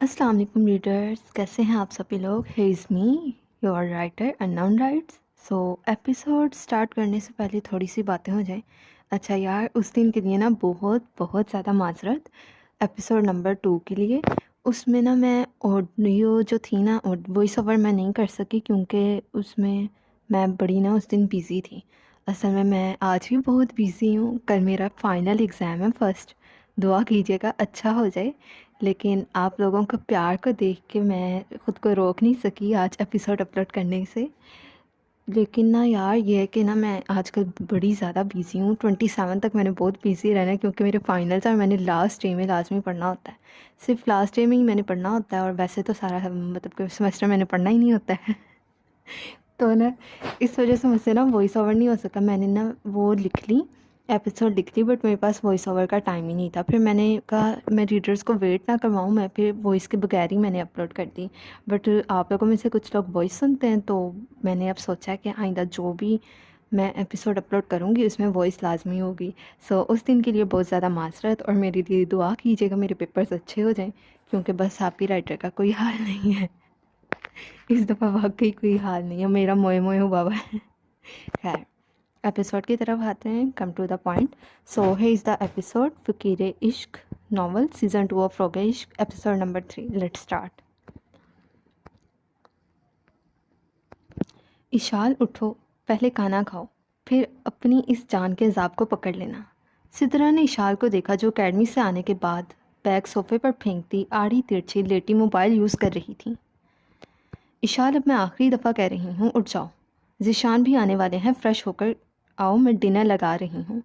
السلام علیکم ریڈرس، کیسے ہیں آپ سبھی لوگ؟ He is me your writer unknown writes. So episode start کرنے سے پہلے تھوڑی سی باتیں ہو جائیں. اچھا یار، اس دن کے لیے نا بہت زیادہ معذرت. ایپیسوڈ نمبر 2 کے لیے اس میں نا میں آڈیو جو تھی نا وائس اوور میں نہیں کر سکی، کیونکہ اس میں بڑی نا اس دن بیزی تھی. اصل میں آج بھی بہت بیزی ہوں. کل میرا فائنل ایگزام ہے، فرسٹ. دعا کیجیے گا اچھا ہو جائے. لیکن آپ لوگوں کا پیار کو دیکھ کے میں خود کو روک نہیں سکی آج ایپیسوڈ اپلوڈ کرنے سے. لیکن نا یار، یہ ہے کہ نا میں آج کل بڑی زیادہ بیزی ہوں. 27 تک میں نے بہت بیزی رہنا ہے، کیونکہ میرے فائنلز اور میں نے لاسٹ ڈے میں لازمی پڑھنا ہوتا ہے. صرف لاسٹ ڈے میں ہی میں نے پڑھنا ہوتا ہے، اور ویسے تو سارا مطلب کہ سیمسٹر میں نے پڑھنا ہی نہیں ہوتا ہے. تو نا اس وجہ سے مجھ سے نا وائس اوور نہیں ہو سکا. میں نے نا وہ لکھ لی، ایپیسوڈ لکھ لی، بٹ میرے پاس وائس اوور کا ٹائم ہی نہیں تھا. پھر میں نے کہا میں ریڈرز کو ویٹ نہ کرواؤں، میں پھر وائس کے بغیر ہی میں نے اپلوڈ کر دی. بٹ آپ لوگوں میں سے کچھ لوگ وائس سنتے ہیں، تو میں نے اب سوچا کہ آئندہ جو بھی میں ایپیسوڈ اپلوڈ کروں گی اس میں وائس لازمی ہوگی. سو اس دن کے لیے بہت زیادہ معذرت، اور میرے لیے دعا کیجیے گا میرے پیپرز اچھے ہو جائیں، کیونکہ بس آپ کی رائٹر کا کوئی حال نہیں ہے. اس دفعہ واقعی کوئی حال نہیں ہے، میرا موئے موئے ہوا ہوا ہے. خیر، ایپیسوڈ کی طرف آتے ہیں. کم ٹو دا پوائنٹ. سو ہے از دا ایپیسوڈ فقیر عشق ناول سیزن 2 آف روگ عشق، episode number 3. Let start. Eshal اٹھو، پہلے کھانا کھاؤ، پھر اپنی اس جان کے عذاب کو پکڑ لینا. سدرا نے اشال کو دیکھا، جو اکیڈمی سے آنے کے بعد بیگ صوفے پر پھینکتی آڑھی ترچھی لیٹی موبائل یوز کر رہی تھی. اشال، اب میں آخری دفعہ کہہ رہی ہوں، اٹھ جاؤ. ذیشان بھی آنے والے ہیں، فریش ہو کر آؤ، میں ڈنر لگا رہی ہوں.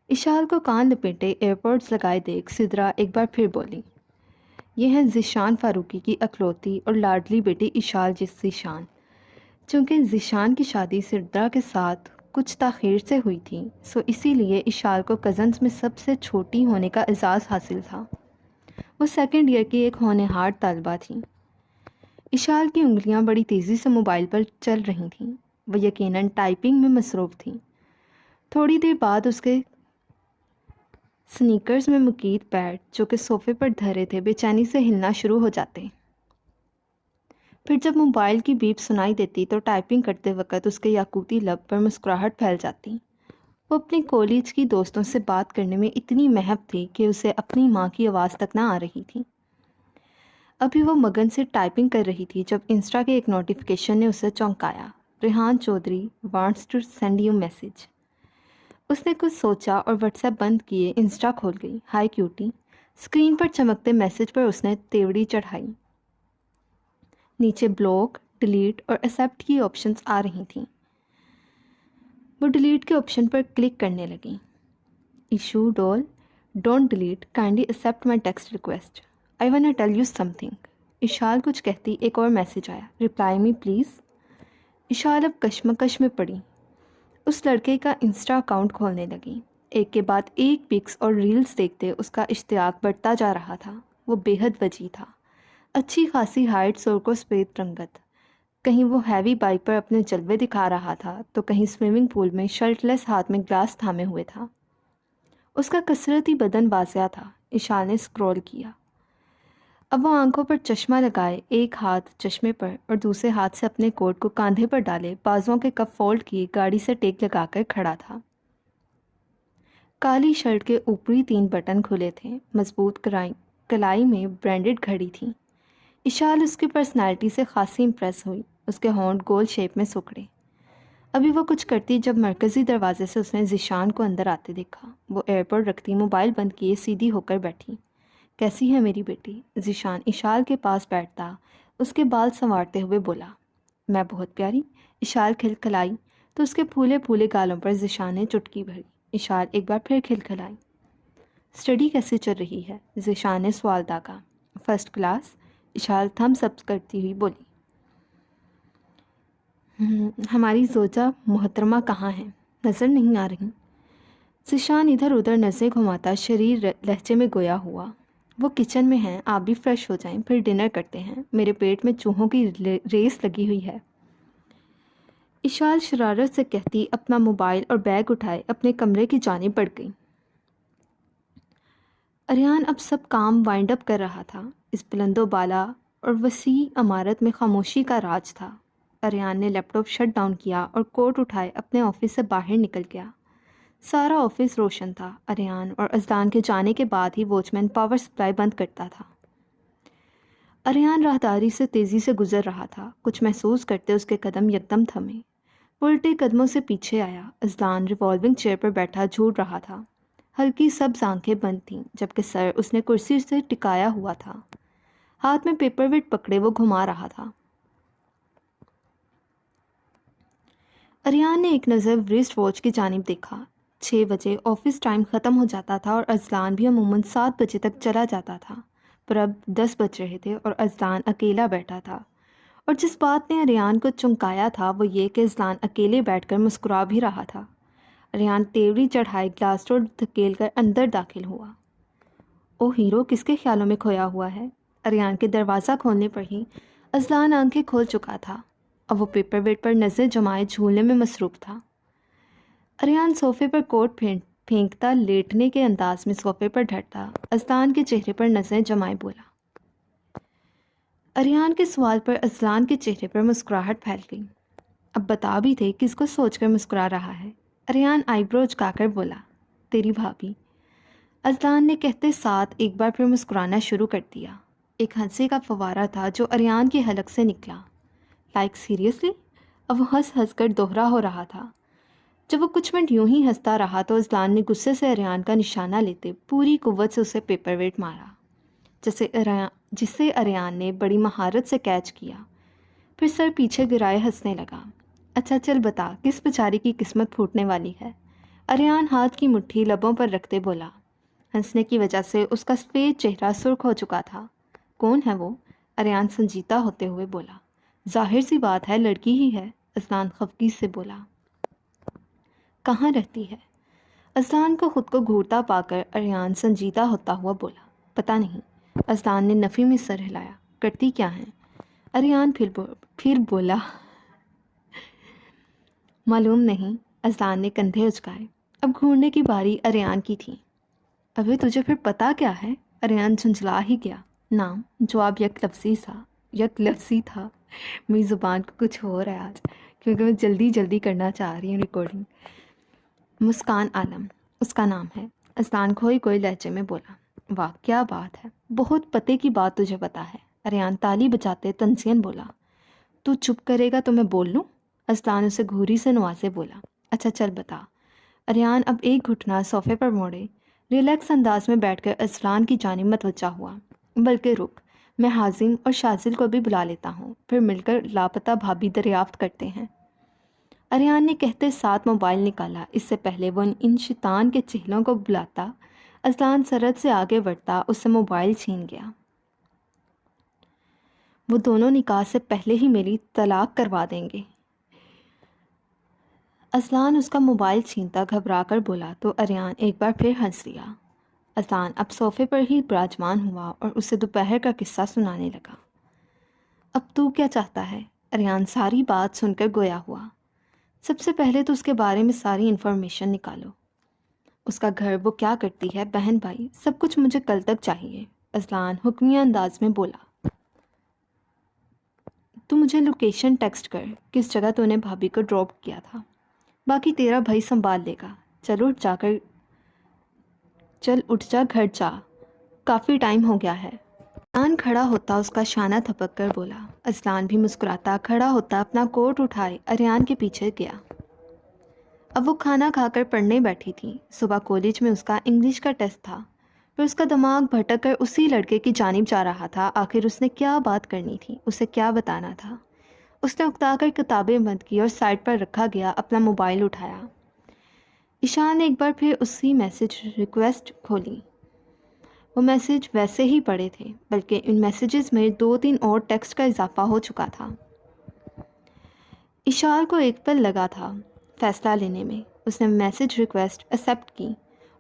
اشال کو کان لپیٹے ایئرپوڈز لگائے دیکھ سدرا ایک بار پھر بولی. یہ ہے ذیشان فاروقی کی اکلوتی اور لاڈلی بیٹی اشال ذیشان. چونکہ ذیشان کی شادی سدرا کے ساتھ کچھ تاخیر سے ہوئی تھی، سو اسی لیے اشال کو کزنز میں سب سے چھوٹی ہونے کا اعزاز حاصل تھا. وہ سیکنڈ ایئر کی ایک ہونہار طالبہ تھی. اشال کی انگلیاں بڑی تیزی سے موبائل پر چل رہی تھیں. وہ یقیناً ٹائپنگ میں مصروف تھیں. تھوڑی دیر بعد اس کے سنیکرز میں مقید پیر، جو کہ صوفے پر دھرے تھے، بے چینی سے ہلنا شروع ہو جاتے. پھر جب موبائل کی بیپ سنائی دیتی تو ٹائپنگ کرتے وقت اس کے یاقوتی لب پر مسکراہٹ پھیل جاتی. وہ اپنی کالج کی دوستوں سے بات کرنے میں اتنی محب تھی کہ اسے اپنی ماں کی آواز تک نہ آ رہی تھی. ابھی وہ مگن سے ٹائپنگ کر رہی تھی جب انسٹا کے ایک نوٹیفیکیشن نے اسے چونکایا. Rehan Chaudhry wants to send you message. اس نے کچھ سوچا اور واٹس ایپ بند کیے انسٹا کھول گئی. High cutie. اسکرین پر چمکتے میسج پر اس نے تیوڑی چڑھائی. نیچے بلاک، ڈیلیٹ اور ایکسیپٹ کی آپشنز آ رہی تھیں. وہ ڈیلیٹ کے آپشن پر کلک کرنے لگیں. Eshu doll, don't delete, kindly accept my text request, I want to tell you something. Eshal کچھ کہتی ایک اور میسج آیا. Reply me please. اشال اب کشمکش میں پڑی. اس لڑکے کا انسٹا اکاؤنٹ کھولنے لگی. ایک کے بعد ایک پکس اور ریلز دیکھتے اس کا اشتیاق بڑھتا جا رہا تھا. وہ بے حد وجی تھا. اچھی خاصی ہائٹ، سرخ و سفید رنگت. کہیں وہ ہیوی بائک پر اپنے جلوے دکھا رہا تھا، تو کہیں سوئمنگ پول میں شرٹ لیس ہاتھ میں گلاس تھامے ہوئے تھا. اس کا کثرتی بدن واضح تھا. اشال نے سکرول کیا. اب وہ آنکھوں پر چشمہ لگائے، ایک ہاتھ چشمے پر اور دوسرے ہاتھ سے اپنے کوٹ کو کاندھے پر ڈالے، بازوؤں کے کف فولڈ کیے گاڑی سے ٹیک لگا کر کھڑا تھا. کالی شرٹ کے اوپری 3 بٹن کھلے تھے. مضبوط کلائی میں برانڈڈ گھڑی تھی. اشال اس کی پرسنالٹی سے خاصی امپریس ہوئی. اس کے ہونٹ گول شیپ میں سکڑے. ابھی وہ کچھ کرتی جب مرکزی دروازے سے اس نے ذیشان کو اندر آتے دیکھا. وہ ایئرپورٹ رکھتی، موبائل بند کیے سیدھی ہو کر بیٹھی. کیسی ہے میری بیٹی؟ ذیشان اشال کے پاس بیٹھتا اس کے بال سنوارتے ہوئے بولا. میں بہت پیاری. اشال کھلکھلائی تو اس کے پھولے پھولے گالوں پر ذیشان نے چٹکی بھری. اشال ایک بار پھر کھلکھلائی. اسٹڈی کیسی چل رہی ہے؟ ذیشان نے سوال داغا. First class. Eshal thumbs up کرتی ہوئی بولی. ہماری زوجہ محترمہ کہاں ہیں؟ نظر نہیں آ رہی. ذیشان ادھر ادھر نظریں گھماتا شریر لہجے میں گویا ہوا. وہ کچن میں ہیں، آپ بھی فریش ہو جائیں، پھر ڈنر کرتے ہیں. میرے پیٹ میں چوہوں کی ریس لگی ہوئی ہے. اشال شرارت سے کہتی اپنا موبائل اور بیگ اٹھائے اپنے کمرے کی جانب بڑھ گئی. اریان اب سب کام وائنڈ اپ کر رہا تھا. اس بلند و بالا اور وسیع عمارت میں خاموشی کا راج تھا۔ اریان نے لیپ ٹاپ شٹ ڈاؤن کیا اور کوٹ اٹھائے اپنے آفس سے باہر نکل گیا۔ سارا آفس روشن تھا۔ اریان اور اذلان کے جانے کے بعد ہی واچ مین پاور سپلائی بند کرتا تھا۔ اریان راہداری سے تیزی سے گزر رہا تھا۔ کچھ محسوس کرتے اس کے قدم یکدم تھمے۔ الٹے قدموں سے پیچھے آیا۔ اذلان ریوالونگ چیئر پر بیٹھا جھول رہا تھا۔ ہلکی سبز آنکھیں بند تھیں جبکہ سر اس نے کرسی سے ٹکایا ہوا تھا۔ ہاتھ میں پیپر ویٹ پکڑے وہ گھما رہا تھا۔ اریان نے ایک نظر ریسٹ واچ کی جانب دیکھا۔ 6 بجے آفس ٹائم ختم ہو جاتا تھا اور اذلان بھی عموماً 7 بجے تک چلا جاتا تھا، پر اب 10 بج رہے تھے اور اذلان اکیلا بیٹھا تھا۔ اور جس بات نے اریان کو چونکایا تھا وہ یہ کہ اذلان اکیلے بیٹھ کر مسکرا بھی رہا تھا۔ اریان تیوری چڑھائے گلاس ڈور دھکیل کر اندر داخل ہوا۔ او ہیرو کس کے خیالوں میں کھویا ہوا ہے؟ اریان کے دروازہ کھولنے پر ہی اذلان آنکھیں کھول چکا تھا اور وہ پیپر ویٹ پر نظر جمائے جھولنے میں مصروف تھا۔ اریان صوفے پر کوٹ پھینکتا لیٹنے کے انداز میں صوفے پر ڈھٹا اذلان کے چہرے پر نظریں جمائے بولا۔ اریان کے سوال پر اذلان کے چہرے پر مسکراہٹ پھیل گئی۔ اب بتا بھی تھے کس کو سوچ کر مسکرا رہا ہے۔ اریان آئی برو اچکا کر بولا، تیری بھابھی۔ اذلان نے کہتے ساتھ ایک بار پھر مسکرانا شروع کر دیا۔ ایک ہنسی کا فوارہ تھا جو اریان کے حلق سے نکلا۔ Like seriously? اب وہ ہنس ہنس کر دوہرا ہو رہا تھا۔ جب وہ کچھ منٹ یوں ہی ہنستا رہا تو اذلان نے غصے سے اریان کا نشانہ لیتے پوری قوت سے اسے پیپر ویٹ مارا، جسے اریان نے بڑی مہارت سے کیچ کیا۔ پھر سر پیچھے گرائے ہنسنے لگا۔ اچھا چل بتا کس بیچاری کی قسمت پھوٹنے والی ہے؟ اریان ہاتھ کی مٹھی لبوں پر رکھتے بولا۔ ہنسنے کی وجہ سے اس کا سفید چہرہ سرخ ہو چکا تھا۔ کون ہے وہ؟ اریان سنجیدہ ہوتے ہوئے بولا۔ ظاہر سی بات ہے لڑکی ہی ہے، اذلان خفگی سے بولا۔ کہاں رہتی ہے؟ اذلان کو خود کو گھورتا پا کر اریان سنجیدہ ہوتا ہوا بولا۔ پتہ نہیں۔ اذلان نے نفی میں سر ہلایا۔ کرتی کیا ہیں؟ اریان پھر بولا۔ معلوم نہیں۔ اذلان نے کندھے اچکائے۔ اب گھورنے کی باری اریان کی تھی۔ ابھی تجھے پھر پتہ کیا ہے؟ اریان جھنجھلا ہی گیا۔ نام؟ جواب یک لفظی تھا۔ میری زبان کو کچھ ہو رہا ہے آج کیونکہ میں جلدی کرنا چاہ رہی ہوں ریکارڈنگ۔ مسکان عالم اس کا نام ہے، اذلان کوئی لہجے میں بولا۔ واہ کیا بات ہے، بہت پتے کی بات تجھے پتا ہے، اریان تالی بجاتے تنزین بولا۔ تو چپ کرے گا تو میں بول لوں؟ اذلان اسے گھوری سے نوازے بولا۔ اچھا چل بتا۔ اریان اب ایک گھٹنا صوفے پر موڑے ریلیکس انداز میں بیٹھ کر اذلان کی جانب متوجہ ہوا۔ بلکہ رک، میں حازم اور شازل کو بھی بلا لیتا ہوں، پھر مل کر لاپتہ بھابھی دریافت کرتے ہیں۔ اریان نے کہتے ساتھ موبائل نکالا۔ اس سے پہلے وہ ان شیطان کے چہلوں کو بلاتا اذلان سرحد سے آگے بڑھتا اس سے موبائل چھین گیا۔ وہ دونوں نکاح سے پہلے ہی میری طلاق کروا دیں گے۔ اذلان اس کا موبائل چھینتا گھبرا کر بولا تو اریان ایک بار پھر ہنس دیا۔ اذلان اب صوفے پر ہی براجمان ہوا اور اسے دوپہر کا قصہ سنانے لگا۔ اب تو کیا چاہتا ہے؟ اریان ساری بات سن کر گویا ہوا۔ سب سے پہلے تو اس کے بارے میں ساری انفارمیشن نکالو، اس کا گھر، وہ کیا کرتی ہے، بہن بھائی، سب کچھ مجھے کل تک چاہیے۔ اذلان حکمیہ انداز میں بولا۔ تو مجھے لوکیشن ٹیکسٹ کر کس جگہ تو نے بھابھی کو ڈراپ کیا تھا، باقی تیرا بھائی سنبھال لے گا۔ چل اٹھ جا گھر جا، کافی ٹائم ہو گیا ہے۔ اریان کھڑا ہوتا اس کا شانہ تھپک کر بولا۔ اذلان بھی مسکراتا کھڑا ہوتا اپنا کوٹ اٹھائے اریان کے پیچھے گیا۔ اب وہ کھانا کھا کر پڑھنے بیٹھی تھی۔ صبح کالج میں اس کا انگلش کا ٹیسٹ تھا، پھر اس کا دماغ بھٹک کر اسی لڑکے کی جانب جا رہا تھا۔ آخر اس نے کیا بات کرنی تھی، اسے کیا بتانا تھا؟ اس نے اکتا کر کتابیں بند کی اور سائڈ پر رکھا گیا اپنا موبائل اٹھایا۔ ایشان نے ایک بار پھر اسی میسج ریکویسٹ کھولی۔ وہ میسج ویسے ہی پڑے تھے، بلکہ ان میسیجز میں 2-3 اور ٹیکسٹ کا اضافہ ہو چکا تھا۔ اشار کو ایک پل لگا تھا فیصلہ لینے میں۔ اس نے میسج ریکویسٹ ایکسیپٹ کی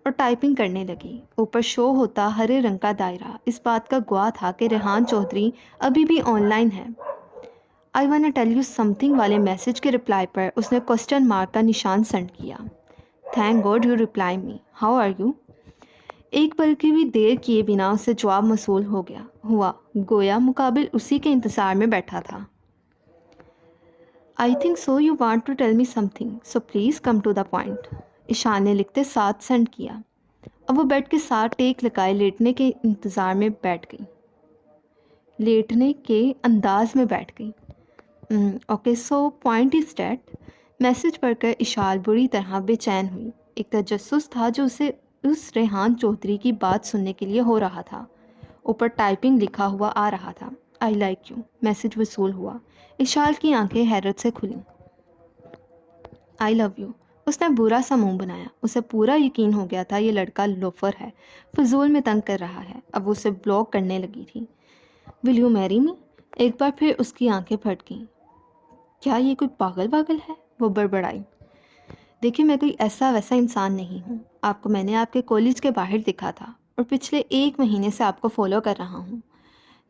اور ٹائپنگ کرنے لگی۔ اوپر شو ہوتا ہرے رنگ کا دائرہ اس بات کا گواہ تھا کہ ریحان چودھری ابھی بھی آن لائن ہے۔ I want tell you something والے میسج کے رپلائی پر اس نے کوسچن مارک کا نشان سینڈ کیا۔ Thank God you reply me, how are you? ایک پل کی بھی دیر کیے بنا اسے جواب موصول ہوا۔ گویا مقابل اسی کے انتظار میں بیٹھا تھا۔ I think so you want to tell me something so please come to the point, Ishan نے لکھتے ساتھ سینڈ کیا۔ اب وہ بیڈ کے ساتھ ٹیک لگائے لیٹنے کے انتظار میں بیٹھ گئی، لیٹنے کے انداز میں بیٹھ گئی۔ Okay so point is that, message پڑھ کر اشال بری طرح بے چین ہوئی۔ ایک تجسس تھا جو اسے اس ریحان چودھری کی بات سننے کے لیے ہو رہا تھا۔ اوپر ٹائپنگ لکھا ہوا آ رہا تھا، آئی لائک یو۔ میسج وصول ہوا۔ اشال کی آنکھیں حیرت سے کھلیں۔ آئی لو یو، اس نے برا سا منہ بنایا۔ اسے پورا یقین ہو گیا تھا یہ لڑکا لوفر ہے، فضول میں تنگ کر رہا ہے۔ اب وہ اسے بلاک کرنے لگی تھی۔ ول یو میری می؟ ایک بار پھر اس کی آنکھیں پھٹ گئیں۔ کیا یہ کوئی پاگل ہے؟ وہ بڑبڑائی۔ دیکھیے میں کوئی ایسا ویسا انسان نہیں ہوں، آپ کو میں نے آپ کے کالج کے باہر دکھا تھا اور پچھلے 1 مہینے سے آپ کو فالو کر رہا ہوں۔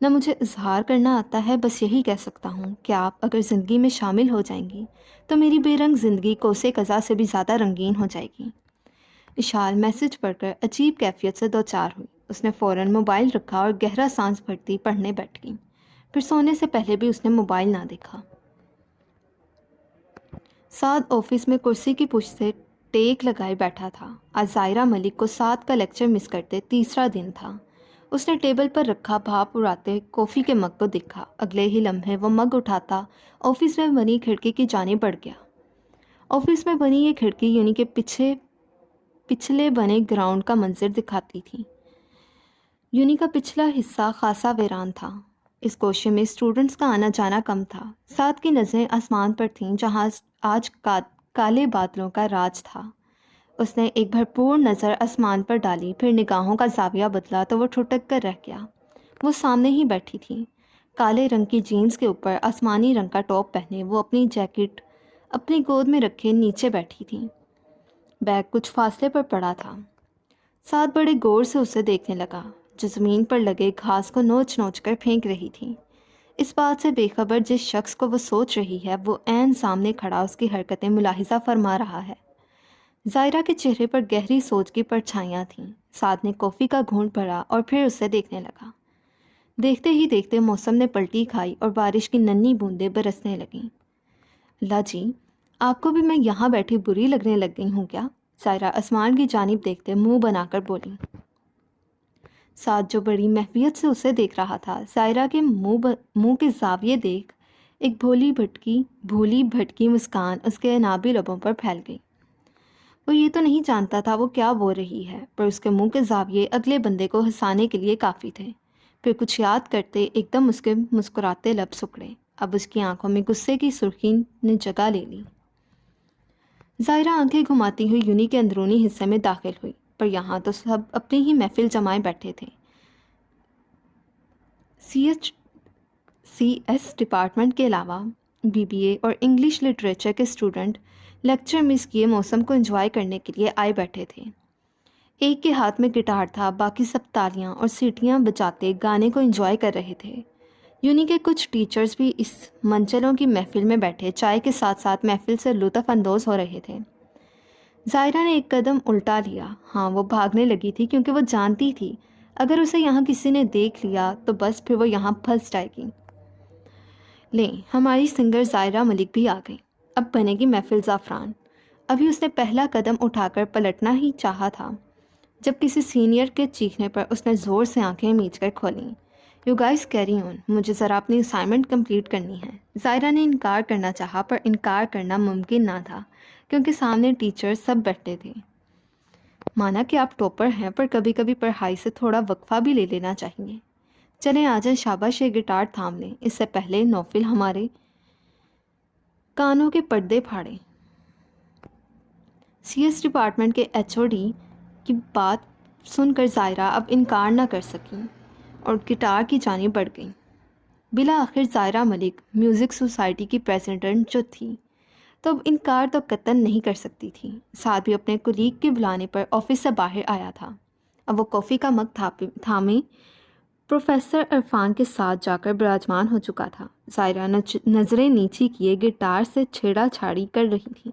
نہ مجھے اظہار کرنا آتا ہے، بس یہی کہہ سکتا ہوں کہ آپ اگر زندگی میں شامل ہو جائیں گی تو میری بے رنگ زندگی کوسے قزا سے بھی زیادہ رنگین ہو جائے گی۔ اشال میسج پڑھ کر عجیب کیفیت سے دوچار ہوئی۔ اس نے فوراً موبائل رکھا اور گہرا سانس بھرتی پڑھنے بیٹھ گئی۔ پھر سونے سے پہلے بھی اس نے موبائل نہ دیکھا۔ سعد آفس میں کرسی کی پشت سے ٹیک لگائے بیٹھا تھا۔ آج ظاہرہ ملک کو سعد کا لیکچر مس کرتے تیسرا دن تھا۔ اس نے ٹیبل پر رکھا بھاپ اڑاتے کافی کے مگ کو دیکھا۔ اگلے ہی لمحے وہ مگ اٹھاتا آفس میں بنی کھڑکی کی جانب بڑھ گیا۔ آفس میں بنی یہ کھڑکی یونی کے پچھلے بنے گراؤنڈ کا منظر دکھاتی تھی۔ یونی کا پچھلا حصہ خاصا ویران تھا۔ اس کوشے میں اسٹوڈنٹس کا آنا جانا کم تھا۔ سعد کی نظریں آسمان پر تھیں جہاں آج کالے بادلوں کا راج تھا۔ اس نے ایک بھرپور نظر آسمان پر ڈالی، پھر نگاہوں کا زاویہ بدلا تو وہ ٹھٹک کر رہ گیا۔ وہ سامنے ہی بیٹھی تھی، کالے رنگ کی جینس کے اوپر آسمانی رنگ کا ٹاپ پہنے وہ اپنی جیکٹ اپنی گود میں رکھے نیچے بیٹھی تھی۔ بیگ کچھ فاصلے پر پڑا تھا۔ سعد بڑے غور سے اسے دیکھنے لگا جو زمین پر لگے گھاس کو نوچ نوچ کر پھینک رہی تھی۔ اس بات سے بے خبر جس شخص کو وہ سوچ رہی ہے وہ عین سامنے کھڑا اس کی حرکتیں ملاحظہ فرما رہا ہے۔ ظاہرہ کے چہرے پر گہری سوچ کی پرچھائیاں تھیں۔ سعد نے کافی کا گھونٹ بھرا اور پھر اسے دیکھنے لگا۔ دیکھتے ہی دیکھتے موسم نے پلٹی کھائی اور بارش کی ننھی بوندیں برسنے لگیں۔ اللہ جی، آپ کو بھی میں یہاں بیٹھی بری لگنے لگ گئی ہوں کیا؟ ظاہرہ آسمان کی جانب دیکھتے منہ بنا کر بولی۔ سعد جو بڑی محویت سے اسے دیکھ رہا تھا، ظاہرہ کے منہ کے زاویے دیکھ ایک بھولی بھٹکی مسکان اس کے نابی لبوں پر پھیل گئی۔ وہ یہ تو نہیں جانتا تھا وہ کیا بول رہی ہے، پر اس کے منہ کے زاویے اگلے بندے کو ہنسانے کے لیے کافی تھے۔ پھر کچھ یاد کرتے ایک دم اس کے مسکراتے لب سکڑے۔ اب اس کی آنکھوں میں غصے کی سرخی نے جگہ لے لی۔ ظاہرہ آنکھیں گھماتی ہوئی یونی کے اندرونی حصے میں داخل ہوئی، پر یہاں تو سب اپنی ہی محفل جمائے بیٹھے تھے۔ سی ایس ڈپارٹمنٹ کے علاوہ BBA اور انگلش لٹریچر کے اسٹوڈنٹ لیکچر مس کیے موسم کو انجوائے کرنے کے لیے آئے بیٹھے تھے۔ ایک کے ہاتھ میں گٹار تھا، باقی سب تالیاں اور سیٹیاں بجاتے گانے کو انجوائے کر رہے تھے۔ یونی کے کچھ ٹیچرز بھی اس منچلوں کی محفل میں بیٹھے چائے کے ساتھ ساتھ محفل سے لطف اندوز ہو رہے تھے۔ ظاہرہ نے ایک قدم الٹا لیا۔ ہاں، وہ بھاگنے لگی تھی کیونکہ وہ جانتی تھی اگر اسے یہاں کسی نے دیکھ لیا تو بس پھر وہ یہاں پھنس جائے گی۔ لیں، ہماری سنگر ظاہرہ ملک بھی آ گئی، اب بنے گی محفل زعفران۔ ابھی اس نے پہلا قدم اٹھا کر پلٹنا ہی چاہا تھا جب کسی سینئر کے چیخنے پر اس نے زور سے آنکھیں میچ کر کھولیں۔ یو گائز کیری آن، مجھے ذرا اپنی اسائنمنٹ کمپلیٹ کرنی ہے۔ ظاہرہ نے انکار کرنا چاہا پر انکار کرنا ممکن نہ تھا کیونکہ سامنے ٹیچر سب بیٹھے تھے۔ مانا کہ آپ ٹاپر ہیں پر کبھی کبھی پڑھائی سے تھوڑا وقفہ بھی لے لینا چاہیے۔ چلیں آ جائیں، شاباش، یہ گٹار تھام لیں، اس سے پہلے نوفل ہمارے کانوں کے پردے پھاڑے۔ CS ڈپارٹمنٹ کے HOD کی بات سن کر ظاہرہ اب انکار نہ کر سکیں اور گٹار کی جانب بڑھ گئیں۔ بالآخر ظاہرہ ملک میوزک سوسائٹی کی پریزیڈنٹ جو تھی تو اب انکار تو قطعاً نہیں کر سکتی تھی۔ ساتھ بھی اپنے کولیگ کے بلانے پر آفس سے باہر آیا تھا۔ اب وہ کافی کا مگ تھامے پروفیسر عرفان کے ساتھ جا کر براجمان ہو چکا تھا۔ ظاہرہ نظریں نیچی کیے گٹار سے چھیڑا چھاڑی کر رہی تھی۔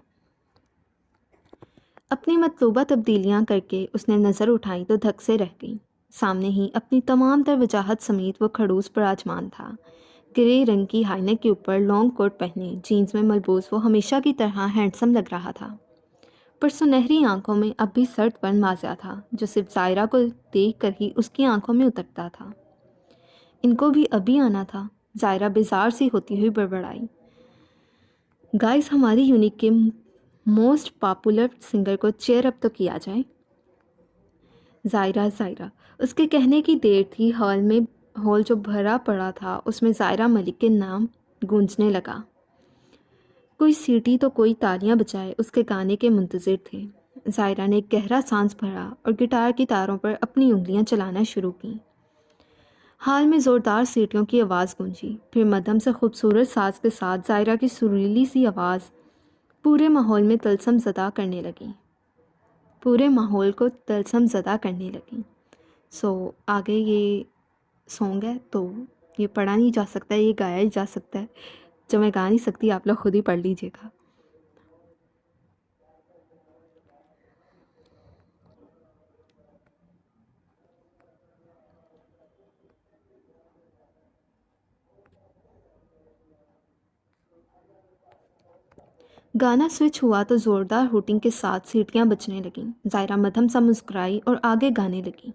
اپنی مطلوبہ تبدیلیاں کر کے اس نے نظر اٹھائی تو دھک سے رہ گئی۔ سامنے ہی اپنی تمام تر وجاہت سمیت وہ کھڑوس براجمان تھا۔ گرے رنگ کی ہائی نیک کے اوپر لانگ کوٹ پہنے جینز میں ملبوس وہ ہمیشہ کی طرح ہینڈسم لگ رہا تھا، پر سنہری آنکھوں میں اب بھی سرد پن مازیہ تھا جو صرف ظاہرہ کو دیکھ کر ہی اس کی آنکھوں میں اترتا تھا۔ ان کو بھی ابھی آنا تھا، ظاہرہ بیزار سی ہوتی ہوئی بڑبڑائی۔ گائز، ہماری یونٹ کے موسٹ پاپولر سنگر کو چیئر اپ تو کیا جائے۔ ظاہرہ اس کے کہنے کی دیر تھی، ہال جو بھرا پڑا تھا اس میں ظاہرہ ملک کے نام گونجنے لگا۔ کوئی سیٹی تو کوئی تالیاں بجائے اس کے گانے کے منتظر تھے۔ ظاہرہ نے گہرا سانس بھرا اور گٹار کی تاروں پر اپنی انگلیاں چلانا شروع کیں۔ حال میں زوردار سیٹیوں کی آواز گونجی، پھر مدھم سے خوبصورت ساز کے ساتھ ظاہرہ کی سریلی سی آواز پورے ماحول میں طلسم زدہ کرنے لگی، پورے ماحول کو طلسم زدہ کرنے لگی۔ آگے یہ سانگ ہے تو یہ پڑھا نہیں جا سکتا ہے، یہ گایا ہی جا سکتا ہے، جو میں گا نہیں سکتی آپ لوگ خود ہی پڑھ لیجیے گا۔ گانا سوئچ ہوا تو زوردار ہوٹنگ کے ساتھ سیٹیاں بجنے لگیں۔ ظاہرہ مدھم سا مسکرائی اور آگے گانے لگی۔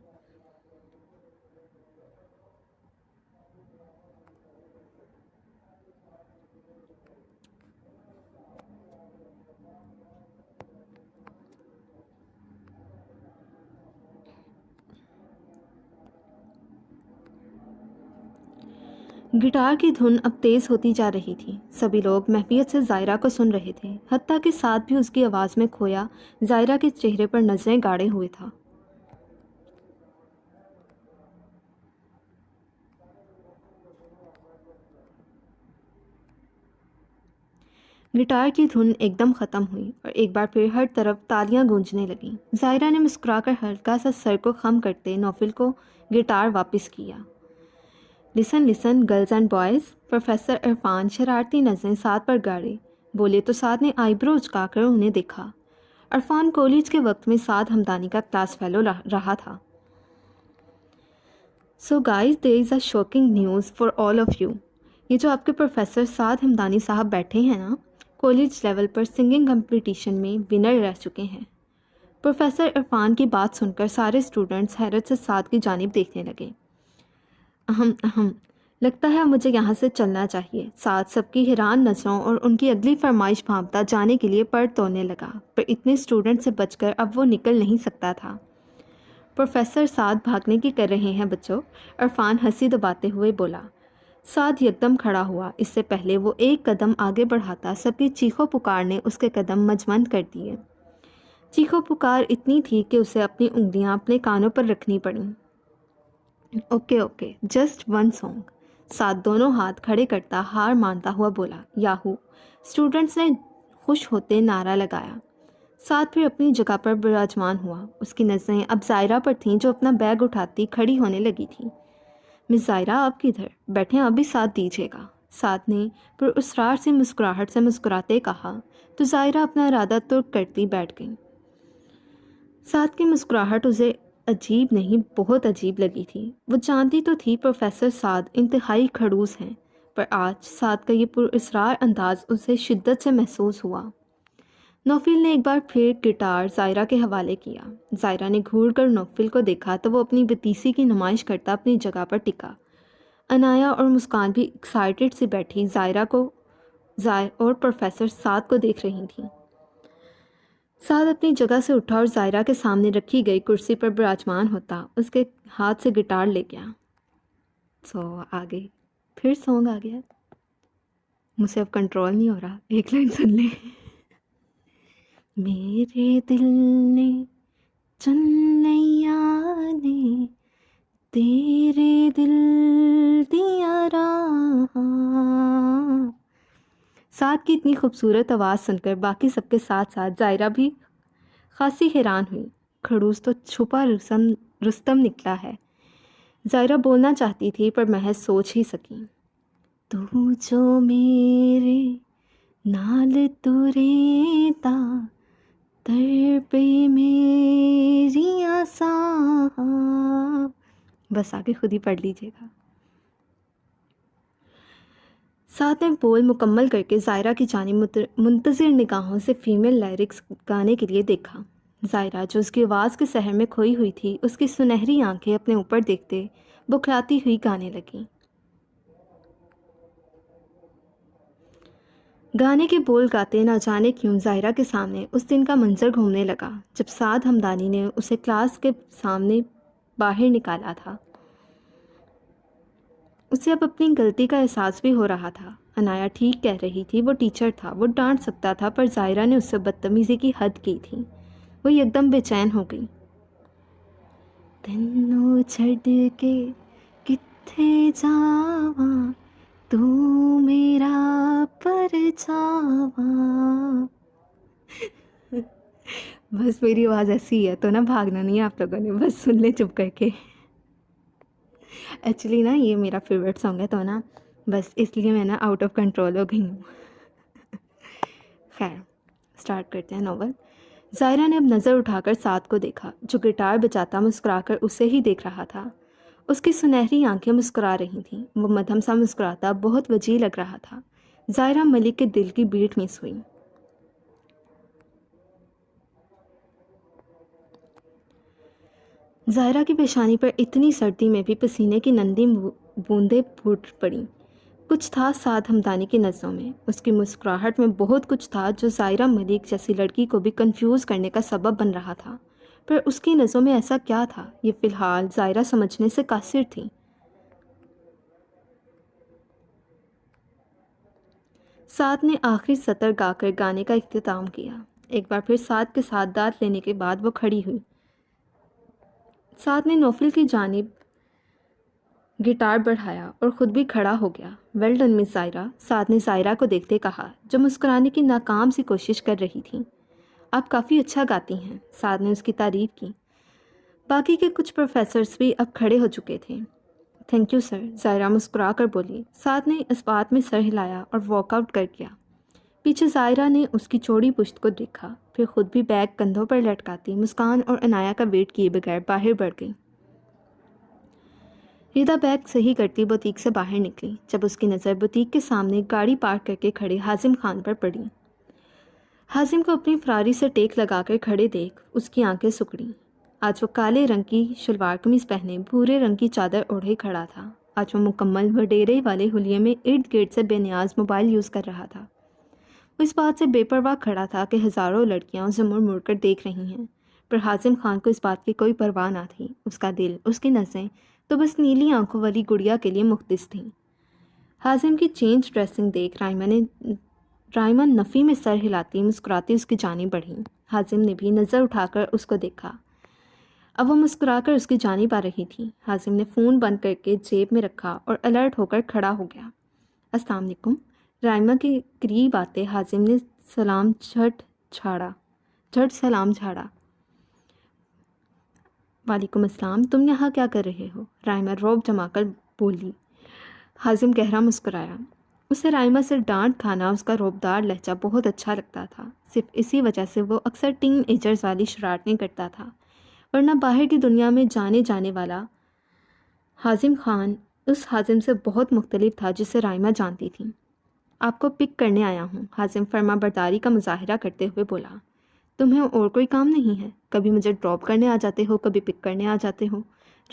گٹار کی دھن اب تیز ہوتی جا رہی تھی، سبھی لوگ محفیت سے ظاہرہ کو سن رہے تھے، حتیٰ کہ ساتھ بھی اس کی آواز میں کھویا ظاہرہ کے چہرے پر نظریں گاڑے ہوئے تھا۔ گٹار کی دھن ایک دم ختم ہوئی اور ایک بار پھر ہر طرف تالیاں گونجنے لگیں۔ ظاہرہ نے مسکرا کر ہلکا سا سر کو خم کرتے نوفل کو گٹار واپس کیا۔ Listen listen girls and boys, professor Irfan شرارتی نظریں سعد پر گاڑے بولے تو سعد نے آئی برو اچکا کر انہیں دیکھا۔ عرفان کالج کے وقت میں سعد ہمدانی کا کلاس فیلو رہا تھا۔ So guys, there is a shocking news for all of you. یہ جو آپ کے پروفیسر سعد ہمدانی صاحب بیٹھے ہیں نا، کالج لیول پر سنگنگ کمپٹیشن میں ونر رہ چکے ہیں۔ پروفیسر عرفان کی بات سن کر سارے اسٹوڈنٹس حیرت سے سعد کی جانب دیکھنے لگے۔ لگتا ہے مجھے یہاں سے چلنا چاہیے۔ سعد سب کی حیران نظروں اور ان کی اگلی فرمائش بھانپتا جانے کے لیے پر توڑنے لگا، پر اتنے اسٹوڈنٹ سے بچ کر اب وہ نکل نہیں سکتا تھا۔ پروفیسر سعد بھاگنے کی کر رہے ہیں بچوں، عرفان ہنسی دباتے ہوئے بولا۔ سعد یکدم کھڑا ہوا، اس سے پہلے وہ ایک قدم آگے بڑھاتا سب کی چیخو پکار نے اس کے قدم مجمند کر دیے۔ چیخو پکار اتنی تھی کہ اسے اپنی انگلیاں اپنے کانوں پر رکھنی پڑیں۔ اوکے، جسٹ ون سانگ، سعد دونوں ہاتھ کھڑے کرتا ہار مانتا ہوا بولا۔ یاہو! اسٹوڈنٹس نے خوش ہوتے نعرہ لگایا۔ سعد پھر اپنی جگہ پر براجمان ہوا، اس کی نظریں اب ظاہرہ پر تھیں جو اپنا بیگ اٹھاتی کھڑی ہونے لگی تھی۔ مس ظاہرہ، آپ کدھر؟ بیٹھیں، آپ بھی ساتھ دیجیے گا، سعد نے پر اسرار سے مسکراہٹ سے مسکراتے کہا تو ظاہرہ اپنا ارادہ ترک کرتی بیٹھ گئی۔ سعد کی مسکراہٹ اسے عجیب نہیں بہت عجیب لگی تھی۔ وہ جانتی تو تھی پروفیسر سعد انتہائی کھڑوس ہیں، پر آج سعد کا یہ پراسرار انداز اسے شدت سے محسوس ہوا۔ نوفل نے ایک بار پھر گٹار ظاہرہ کے حوالے کیا۔ ظاہرہ نے گھور کر نوفل کو دیکھا تو وہ اپنی بتیسی کی نمائش کرتا اپنی جگہ پر ٹکا۔ عنایا اور مسکان بھی ایکسائٹڈ سے بیٹھی ظاہرہ کو اور پروفیسر سعد کو دیکھ رہی تھیں۔ سعد اپنی جگہ سے اٹھا اور ظاہرہ کے سامنے رکھی گئی کرسی پر براجمان ہوتا اس کے ہاتھ سے گٹار لے گیا۔ آگے پھر سانگ آ گیا، مجھ سے اب کنٹرول نہیں ہو رہا، ایک لائن سن لیں۔ میرے دل نے چن لیا نے تیرے دل دیا راہ۔ سعد کی اتنی خوبصورت آواز سن کر باقی سب کے ساتھ ساتھ ظاہرہ بھی خاصی حیران ہوئی۔ کھڑوس تو چھپا رستم نکلا ہے۔ ظاہرہ بولنا چاہتی تھی پر محض سوچ ہی سکی۔ تو جو میرے نال توریتا در پہ میری آساں، بس آگے خود ہی پڑھ لیجیے گا۔ ساتھ نے بول مکمل کر کے زائرہ کی جانب منتظر نگاہوں سے فیمیل لیرکس گانے کے لیے دیکھا۔ زائرہ جو اس کی آواز کے سحر میں کھوئی ہوئی تھی، اس کی سنہری آنکھیں اپنے اوپر دیکھتے بکھلاتی ہوئی گانے لگیں۔ گانے کے بول گاتے نہ جانے کیوں زائرہ کے سامنے اس دن کا منظر گھومنے لگا جب سعد ہمدانی نے اسے کلاس کے سامنے باہر نکالا تھا۔ اسے اب اپنی غلطی کا احساس بھی ہو رہا تھا۔ عنایا ٹھیک کہہ رہی تھی، وہ ٹیچر تھا، وہ ڈانٹ سکتا تھا، پر زائرہ نے اس سے بدتمیزی کی حد کی تھی۔ وہ یکدم بے چین ہو گئی۔ تینوں چھڑ کے کتھے جاواں تو میرا پرچاواں۔ بس میری آواز ایسی ہے تو نا بھاگنا نہیں ہے آپ لوگوں نے، بس سن لیں چپ کر کے۔ ایکچولی نا یہ میرا فیوریٹ سانگ ہے تو نا بس اس لیے میں نا آؤٹ آف کنٹرول ہو گئی ہوں۔ خیر سٹارٹ کرتے ہیں ناول۔ زائرہ نے اب نظر اٹھا کر سعد کو دیکھا جو گٹار بجاتا مسکرا کر اسے ہی دیکھ رہا تھا۔ اس کی سنہری آنکھیں مسکرا رہی تھیں، وہ مدھم سا مسکراتا بہت وجیح لگ رہا تھا۔ زائرہ ملک کے دل کی بیٹ مس ہوئی۔ زائرہ کی پیشانی پر اتنی سردی میں بھی پسینے کی نندی بوندیں پھوٹ پڑیں۔ کچھ تھا سعد ہمدانی کی نظروں میں، اس کی مسکراہٹ میں بہت کچھ تھا جو زائرہ ملک جیسی لڑکی کو بھی کنفیوز کرنے کا سبب بن رہا تھا، پر اس کی نظروں میں ایسا کیا تھا یہ فی الحال زائرہ سمجھنے سے قاصر تھی۔ سعد نے آخری سطر گا کر گانے کا اختتام کیا۔ ایک بار پھر سعد کے ساتھ داد لینے کے بعد وہ کھڑی ہوئی۔ سعد نے نوفل کی جانب گٹار بڑھایا اور خود بھی کھڑا ہو گیا۔ ویل ڈن مس زائرہ، سعد نے زائرہ کو دیکھتے کہا جو مسکرانے کی ناکام سی کوشش کر رہی تھی۔ آپ کافی اچھا گاتی ہیں، سعد نے اس کی تعریف کی۔ باقی کے کچھ پروفیسرز بھی اب کھڑے ہو چکے تھے۔ تھینک یو سر، زائرہ مسکرا کر بولی۔ سعد نے اس بات میں سر ہلایا اور واک آؤٹ کر گیا۔ پیچھے زائرہ نے اس کی چوڑی پشت کو دیکھا، پھر خود بھی بیگ کندھوں پر لٹکاتی مسکان اور عنایا کا ویٹ کیے بغیر باہر بڑھ گئی۔ ریدا بیگ صحیح کرتی بوتیک سے باہر نکلی جب اس کی نظر بوتیک کے سامنے گاڑی پارک کر کے کھڑے حازم خان پر پڑی۔ حازم کو اپنی فراری سے ٹیک لگا کر کھڑے دیکھ اس کی آنکھیں سکڑیں۔ آج وہ کالے رنگ کی شلوار قمیض پہنے بھورے رنگ کی چادر اوڑھے کھڑا تھا۔ آج وہ مکمل وڈیرے والے حلیے میں ارد گرد سے بے نیاز موبائل یوز کر رہا تھا۔ وہ اس بات سے بے پرواہ کھڑا تھا کہ ہزاروں لڑکیاں اسے مڑ مڑ کر دیکھ رہی ہیں، پر حازم خان کو اس بات کی کوئی پرواہ نہ تھی۔ اس کا دل، اس کی نظریں تو بس نیلی آنکھوں والی گڑیا کے لیے مختص تھیں۔ حازم کی چینج ڈریسنگ دیکھ رائمہ نفی میں سر ہلاتی مسکراتی اس کی جانب بڑھی۔ حازم نے بھی نظر اٹھا کر اس کو دیکھا۔ اب وہ مسکرا کر اس کی جانب آ رہی تھی۔ حازم نے فون بند کر کے جیب میں رکھا اور الرٹ ہو کر کھڑا ہو گیا۔ السلام علیکم۔ رائمہ کے قریب آتے حازم نے جھٹ سلام جھاڑا۔ وعلیکم السلام، تم یہاں کیا کر رہے ہو؟ رائمہ روب جما کر بولی۔ حازم گہرا مسکرایا۔ اسے رائمہ سے ڈانٹ کھانا اس کا روبدار لہجہ بہت اچھا لگتا تھا۔ صرف اسی وجہ سے وہ اکثر ٹین ایجرز والی شرارتیں کرتا تھا، ورنہ باہر کی دنیا میں جانے والا حازم خان اس حازم سے بہت مختلف تھا جسے رائمہ جانتی تھی۔ آپ کو پک کرنے آیا ہوں، حازم فرما برداری کا مظاہرہ کرتے ہوئے بولا۔ تمہیں اور کوئی کام نہیں ہے؟ کبھی مجھے ڈراپ کرنے آ جاتے ہو، کبھی پک کرنے آ جاتے ہو۔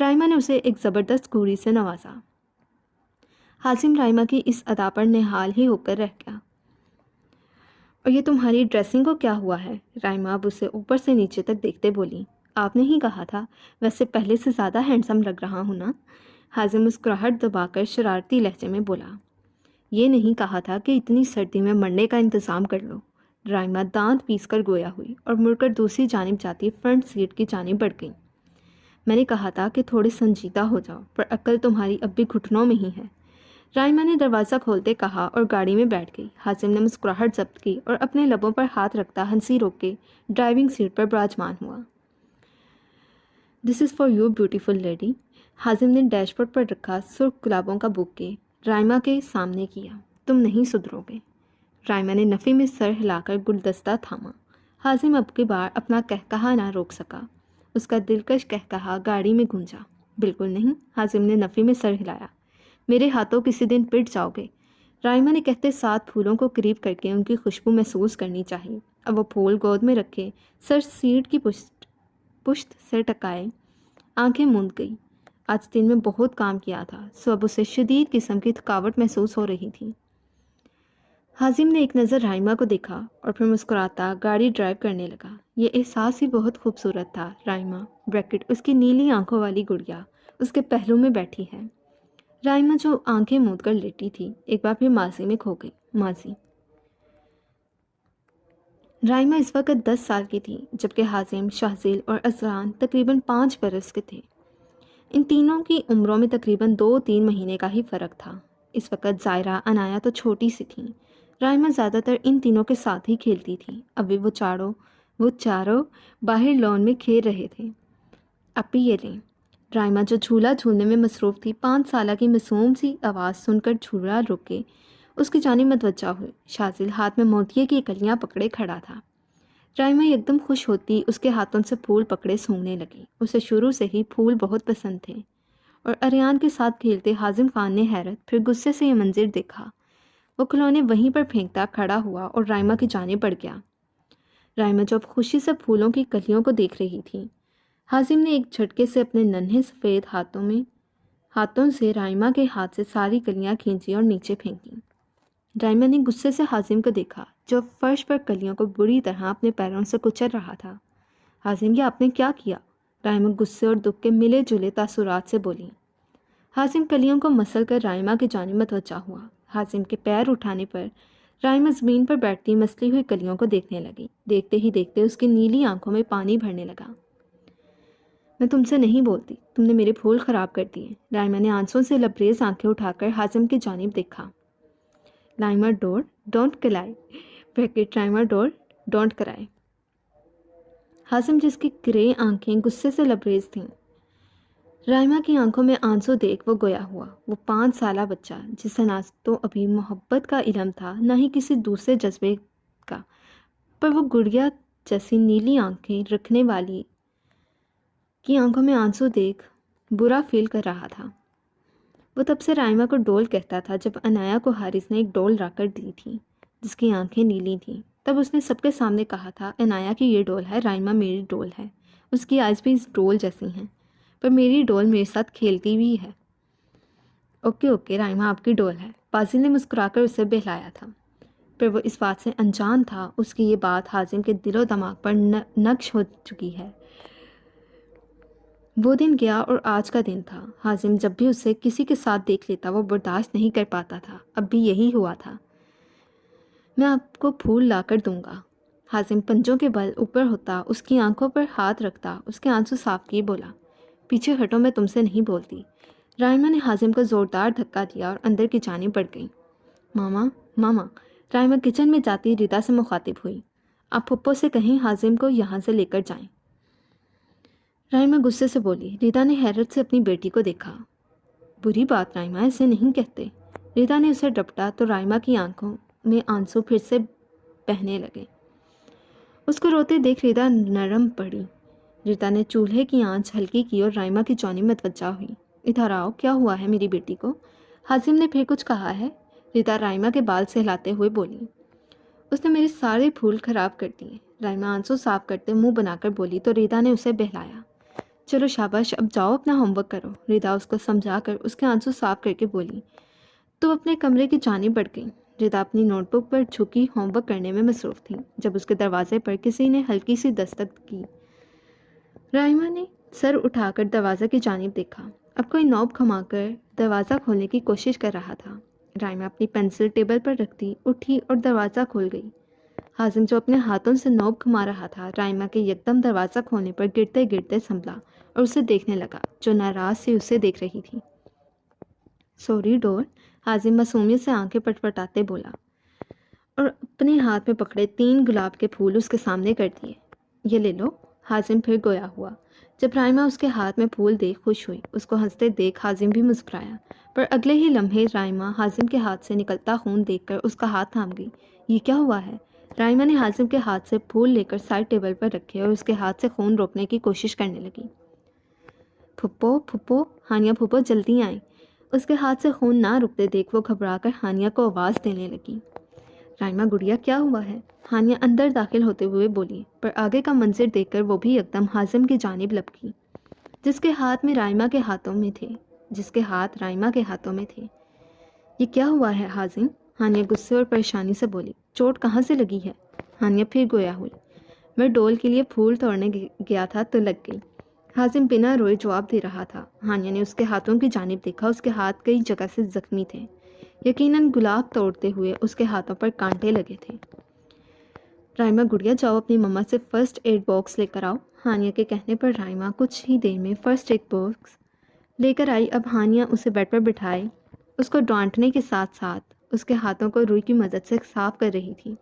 رائمہ نے اسے ایک زبردست گھوری سے نوازا۔ حازم رائمہ کی اس ادا پر نہال ہی ہو کر رہ گیا۔ اور یہ تمہاری ڈریسنگ کو کیا ہوا ہے؟ رائمہ اب اسے اوپر سے نیچے تک دیکھتے بولی۔ آپ نے ہی کہا تھا، ویسے پہلے سے زیادہ ہینڈسم لگ رہا ہوں نا؟ حازم مسکراہٹ دبا کر شرارتی لہجے میں بولا۔ یہ نہیں کہا تھا کہ اتنی سردی میں مرنے کا انتظام کر لو۔ رائمہ دانت پیس کر گویا ہوئی اور مڑ کر دوسری جانب جاتی فرنٹ سیٹ کی جانب بڑھ گئی۔ میں نے کہا تھا کہ تھوڑے سنجیدہ ہو جاؤ، پر عقل تمہاری اب بھی گھٹنوں میں ہی ہے، رائمہ نے دروازہ کھولتے کہا اور گاڑی میں بیٹھ گئی۔ حازم نے مسکراہٹ ضبط کی اور اپنے لبوں پر ہاتھ رکھتا ہنسی روک کے ڈرائیونگ سیٹ پر براجمان ہوا۔ This is for you beautiful lady. Hazim نے ڈیش بورڈ پر رکھا سرخ گلابوں کا بوکے رائمہ کے سامنے کیا۔ تم نہیں سدھرو گے۔ رائمہ نے نفی میں سر ہلا کر گلدستہ تھاما۔ حازم اب کی بار اپنا قہقہا نہ روک سکا۔ اس کا دلکش قہقہا گاڑی میں گونجا۔ بالکل نہیں، حازم نے نفی میں سر ہلایا۔ میرے ہاتھوں کسی دن پٹ جاؤ گے، رائما نے کہتے ساتھ پھولوں کو قریب کر کے ان کی خوشبو محسوس کرنی چاہیے۔ اب وہ پھول گود میں رکھے، سر سیٹ کی پشت سے ٹکائے، آنکھیں موند گئی۔ آج دن میں بہت کام کیا تھا، سو اب اسے شدید قسم کی تھکاوٹ محسوس ہو رہی تھی۔ حازم نے ایک نظر رائما کو دیکھا اور پھر مسکراتا گاڑی ڈرائیو کرنے لگا۔ یہ احساس ہی بہت خوبصورت تھا۔ رائما بریکٹ اس کی نیلی آنکھوں والی گڑیا اس کے پہلو میں بیٹھی ہے۔ رائما جو آنکھیں موند کر لیٹی تھی ایک بار پھر ماضی میں کھو گئی۔ ماضی۔ رائما اس وقت 10 سال کی تھی، جبکہ حازم، شاہزیل اور ازران تقریباً 5 برس کے تھے۔ ان تینوں کی عمروں میں تقریباً 2-3 مہینے کا ہی فرق تھا۔ اس وقت زائرہ، عنایا تو چھوٹی سی تھیں۔ رائما زیادہ تر ان تینوں کے ساتھ ہی کھیلتی تھی۔ ابھی وہ چاروں باہر لان میں کھیل رہے تھے۔ اب بھی یہ لیں۔ رائما جو جھولا جھولنے میں مصروف تھی، 5 سالہ کی معصوم سی آواز سن کر جھولا رک کے اس کی جانب متوجہ ہوئی۔ شاذل ہاتھ میں موتیے کی کلیاں پکڑے کھڑا تھا۔ رائما ایک دم خوش ہوتی اس کے ہاتھوں سے پھول پکڑے سونگنے لگی۔ اسے شروع سے ہی پھول بہت پسند تھے، اور اریان کے ساتھ کھیلتے حازم خان نے حیرت پھر غصے سے یہ منظر دیکھا۔ وہ کھلونے وہیں پر پھینکتا کھڑا ہوا اور رائما کی جانب بڑھ گیا۔ رائما جو اب خوشی سے پھولوں کی کلیوں کو دیکھ رہی تھی، حازم نے ایک جھٹکے سے اپنے ننھے سفید ہاتھوں سے رائما کے ہاتھ سے ساری کلیاں کھینچی اور نیچے پھینکی۔ رائما نے غصے سے حازم کو دیکھا، جو فرش پر کلیوں کو بری طرح اپنے پیروں سے کچل رہا تھا۔ حازم، یہ آپ نے کیا کیا؟ رائما غصے اور دکھ کے ملے جلے تاثرات سے بولی۔ حازم کلیوں کو مسل کر رائما کی جانب متوجہ ہوا۔ حازم کے پیر اٹھانے پر رائما زمین پر بیٹھتی مسلی ہوئی کلیوں کو دیکھنے لگی۔ دیکھتے ہی دیکھتے اس کی نیلی آنکھوں میں پانی بھرنے لگا۔ میں تم سے نہیں بولتی، تم نے میرے پھول خراب کر دیے۔ رائما نے آنسوں سے لبریز آنکھیں اٹھا کر حازم کی جانب دیکھا۔ Raima don't cry, bracket Raima don't cry. Hazim, جس کی گرے آنکھیں غصے سے لبریز تھیں، رائما کی آنکھوں میں آنسو دیکھ وہ گویا ہوا۔ وہ 5 سالہ بچہ جسے نہ تو ابھی محبت کا علم تھا، نہ ہی کسی دوسرے جذبے کا، پر وہ گڑیا جیسی نیلی آنکھیں رکھنے والی کی آنکھوں میں آنسو دیکھ برا فیل کر رہا تھا۔ وہ تب سے رائما کو ڈول کہتا تھا۔ جب عنایا کو حارث نے ایک ڈول لا کر دی تھی جس کی آنکھیں نیلی تھیں، تب اس نے سب کے سامنے کہا تھا، عنایا کی یہ ڈول ہے، رائما میری ڈول ہے، اس کی آئز بھی اس ڈول جیسی ہیں، پر میری ڈول میرے ساتھ کھیلتی بھی ہے۔ اوکے رائما آپ کی ڈول ہے، بازی نے مسکرا کر اسے بہلایا تھا، پر وہ اس بات سے انجان تھا اس کی یہ بات حازم کے دل و دماغ پر نقش ہو چکی ہے۔ وہ دن گیا اور آج کا دن تھا۔ حازم جب بھی اسے کسی کے ساتھ دیکھ لیتا وہ برداشت نہیں کر پاتا تھا۔ اب بھی یہی ہوا تھا۔ میں آپ کو پھول لا کر دوں گا۔ حازم پنجوں کے بل اوپر ہوتا، اس کی آنکھوں پر ہاتھ رکھتا، اس کے آنسو صاف کیے بولا، پیچھے ہٹو، میں تم سے نہیں بولتی۔ رائما نے حازم کو زوردار دھکا دیا اور اندر کی جانب بڑھ گئی۔ ماما رائما کچن میں جاتی ردا سے مخاطب ہوئی، آپ پھپھو سے کہیں حازم کو یہاں سے لے کر جائیں۔ رائما غصے سے بولی۔ ردا نے حیرت سے اپنی بیٹی کو دیکھا۔ بری بات رائما، ایسے نہیں کہتے۔ ردا نے اسے ڈپٹا تو رائما کی آنکھوں میں آنسو پھر سے بہنے لگے۔ اس کو روتے دیکھ ردا نرم پڑی۔ ردا نے چولہے کی آنچ ہلکی کی اور رائما کی جانب متوجہ ہوئی۔ ادھر آؤ، کیا ہوا ہے میری بیٹی کو؟ حازم نے پھر کچھ کہا ہے؟ ردا رائما کے بال سہلاتے ہوئے بولی۔ اس نے میرے سارے پھول خراب کر دیے۔ رائما آنسو صاف کرتے منہ بنا کر بولی تو ردا نے اسے بہلایا۔ چلو شاباش، اب جاؤ اپنا ہوم ورک کرو۔ ردا اس کو سمجھا کر اس کے آنسو صاف کر کے بولی تو اپنے کمرے کی جانب بڑھ گئی۔ ردا اپنی نوٹ بک پر جھکی ہوم ورک کرنے میں مصروف تھی جب اس کے دروازے پر کسی نے ہلکی سی دستک کی۔ رائما نے سر اٹھا کر دروازے کی جانب دیکھا۔ اب کوئی نوب گھما کر دروازہ کھولنے کی کوشش کر رہا تھا۔ رائما اپنی پنسل ٹیبل پر رکھتی اٹھی اور دروازہ کھول گئی۔ حازم جو اپنے ہاتھوں سے نوب گھما رہا تھا، رائما کے یکدم دروازہ کھولنے پر گرتے گرتے سنبھلا اور اسے دیکھنے لگا جو ناراض سے اسے دیکھ رہی تھی۔ سوری ڈول، حازم معصومیت سے آنکھیں پٹپٹاتے بولا اور اپنے ہاتھ میں پکڑے 3 گلاب کے پھول اس کے سامنے کر دیے۔ یہ لے لو۔ حازم پھر گویا ہوا۔ جب رائما اس کے ہاتھ میں پھول دیکھ خوش ہوئی، اس کو ہنستے دیکھ حازم بھی مسکرایا، پر اگلے ہی لمحے رائما حازم کے ہاتھ سے نکلتا خون دیکھ کر اس کا ہاتھ تھام گئی۔ یہ کیا ہوا ہے؟ رائما نے حازم کے ہاتھ سے پھول لے کر سائڈ ٹیبل پر رکھے اور اس کے ہاتھ سے خون روکنے کی کوشش کرنے لگی۔ پھپھو پھپھو، ہانیہ پھپھو جلدی آئیں۔ اس کے ہاتھ سے خون نہ رکتے دیکھ وہ گھبرا کر ہانیہ کو آواز دینے لگی۔ رائمہ گڑیا کیا ہوا ہے؟ ہانیہ اندر داخل ہوتے ہوئے بولی، پر آگے کا منظر دیکھ کر وہ بھی یکدم حازم کی جانب لپکی، جس کے ہاتھ رائمہ کے ہاتھوں میں تھے۔ یہ کیا ہوا ہے حازم؟ ہانیہ غصے اور پریشانی سے بولی۔ چوٹ کہاں سے لگی ہے؟ ہانیہ پھر گویا ہوئی۔ میں ڈول کے لیے پھول توڑنے گیا تھا تو لگ گئی۔ حازم بنا روئے جواب دے رہا تھا۔ ہانیہ نے اس کے ہاتھوں کی جانب دیکھا۔ اس کے ہاتھ کئی جگہ سے زخمی تھے، یقیناً گلاب توڑتے ہوئے اس کے ہاتھوں پر کانٹے لگے تھے۔ رائمہ گڑیا جاؤ اپنی مما سے فرسٹ ایڈ باکس لے کر آؤ۔ ہانیہ کے کہنے پر رائمہ کچھ ہی دیر میں فرسٹ ایڈ باکس لے کر آئی۔ اب ہانیہ اسے بیڈ پر بٹھائے اس کو ڈانٹنے کے ساتھ ساتھ اس کے ہاتھوں کو روئی کی مدد سے صاف کر رہی تھی،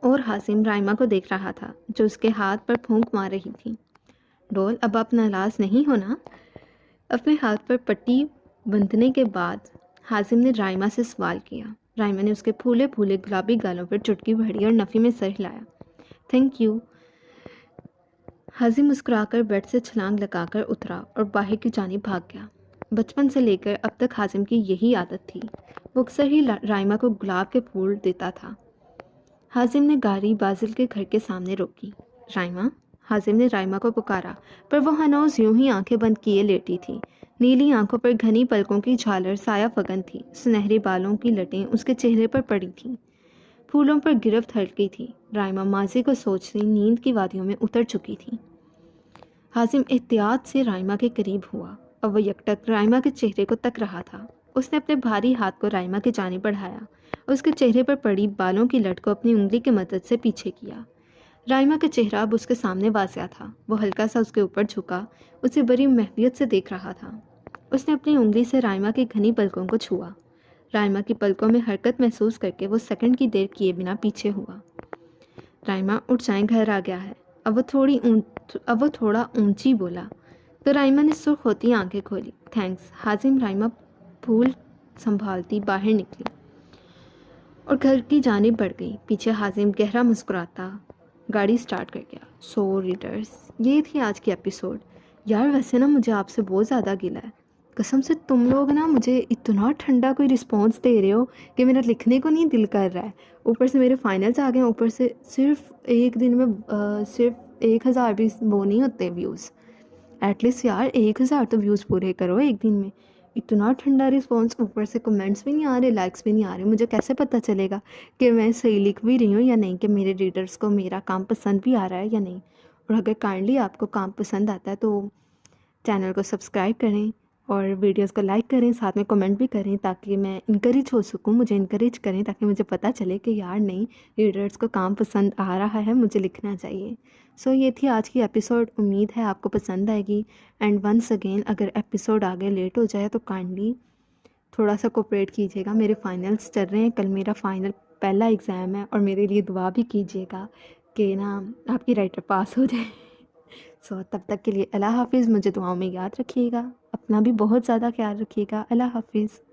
اور حازم رائمہ کو دیکھ رہا تھا جو اس کے ہاتھ پر پھونک مار رہی تھی۔ ڈول اب آپ ناراض نہیں ہونا؟ اپنے ہاتھ پر پٹی بندھنے کے بعد حازم نے رائمہ سے سوال کیا۔ رائمہ نے اس کے پھولے پھولے گلابی گالوں پر چٹکی بھری اور نفی میں سر ہلایا۔ Thank you. حازم مسکرا کر بیڈ سے چھلانگ لگا کر اترا اور باہر کی جانب بھاگ گیا۔ بچپن سے لے کر اب تک حازم کی یہی عادت تھی، وہ اکثر ہی رائمہ کو گلاب کے پھول دیتا تھا۔ حازم نے گاڑی بازل کے گھر کے سامنے روکی۔ رائمہ؟ حازم نے رائمہ کو پکارا، پر وہ ہنوز یوں ہی آنکھیں بند کیے لیٹی تھی۔ نیلی آنکھوں پر گھنی پلکوں کی جھالر سایہ فگن تھی، سنہرے بالوں کی لٹیں اس کے چہرے پر پڑی تھیں، پھولوں پر گرفت ہلکی تھی۔ رائمہ ماضی کو سوچتی نیند کی وادیوں میں اتر چکی تھی۔ حازم احتیاط سے رائمہ کے قریب ہوا اور وہ یکٹک رائمہ کے چہرے کو تک رہا تھا۔ اس نے اپنے بھاری ہاتھ کو رائمہ کی جانب بڑھایا اور اس کے چہرے پر پڑی بالوں کی لٹ کو اپنی انگلی کی مدد سے پیچھے کیا۔ رائمہ کا چہرہ اب اس کے سامنے واضح تھا۔ وہ ہلکا سا اس کے اوپر جھکا، اسے بڑی محویت سے دیکھ رہا تھا۔ اس نے اپنی انگلی سے رائمہ کی گھنی پلکوں کو چھوا۔ رائمہ کی پلکوں میں حرکت محسوس کر کے وہ سیکنڈ کی دیر کیے بنا پیچھے ہوا۔ رائمہ اٹھ جائیں، گھر آ گیا ہے۔ اب وہ تھوڑا اونچی بولا تو رائمہ نے سرخ ہوتی آنکھیں کھولی۔ تھینکس۔ حازم رائمہ پھول سنبھالتی باہر نکلی اور گھر کی جانب بڑھ گئی۔ پیچھے حازم گہرا مسکراتا گاڑی سٹارٹ کر گیا۔ سو ریڈرز، یہ تھی آج کی ایپیسوڈ۔ یار ویسے نا مجھے آپ سے بہت زیادہ گلا ہے، قسم سے تم لوگ نا مجھے اتنا ٹھنڈا کوئی رسپانس دے رہے ہو کہ میرا لکھنے کو نہیں دل کر رہا ہے۔ اوپر سے میرے فائنلز آ گئے ہیں، اوپر سے صرف ایک دن میں صرف 1000 بھی وہ نہیں ہوتے ویوز۔ ایٹ لیسٹ یار 1000 تو ویوز پورے کرو ایک دن میں۔ اتنا ٹھنڈا رسپانس، اوپر سے کمنٹس بھی نہیں آ رہے، لائکس بھی نہیں آ رہے۔ مجھے کیسے پتہ چلے گا کہ میں صحیح لکھ بھی رہی ہوں یا نہیں، کہ میرے ریڈرز کو میرا کام پسند بھی آ رہا ہے یا نہیں۔ اور اگر کائنڈلی آپ کو کام پسند آتا ہے تو چینل کو سبسکرائب کریں اور ویڈیوز کو لائک کریں، ساتھ میں کمنٹ بھی کریں تاکہ میں انکریج ہو سکوں، مجھے انکریج کریں تاکہ مجھے پتہ چلے کہ یار نہیں، ریڈرز کو کام پسند آ رہا ہے، مجھے لکھنا چاہیے۔ سو یہ تھی آج کی ایپیسوڈ، امید ہے آپ کو پسند آئے گی۔ اینڈ ونس اگین اگر ایپیسوڈ آگے لیٹ ہو جائے تو کائنڈلی تھوڑا سا کوپریٹ کیجیے گا۔ میرے فائنلز چل رہے ہیں، کل میرا فائنل پہلا ایگزام ہے، اور میرے لیے دعا بھی کیجیے گا کہ نا آپ کی رائٹر پاس ہو جائے۔ سو تب تک کے لیے اللہ حافظ، مجھے دعاؤں میں یاد رکھیے گا، اپنا بھی بہت زیادہ خیال رکھیے گا۔ اللہ حافظ۔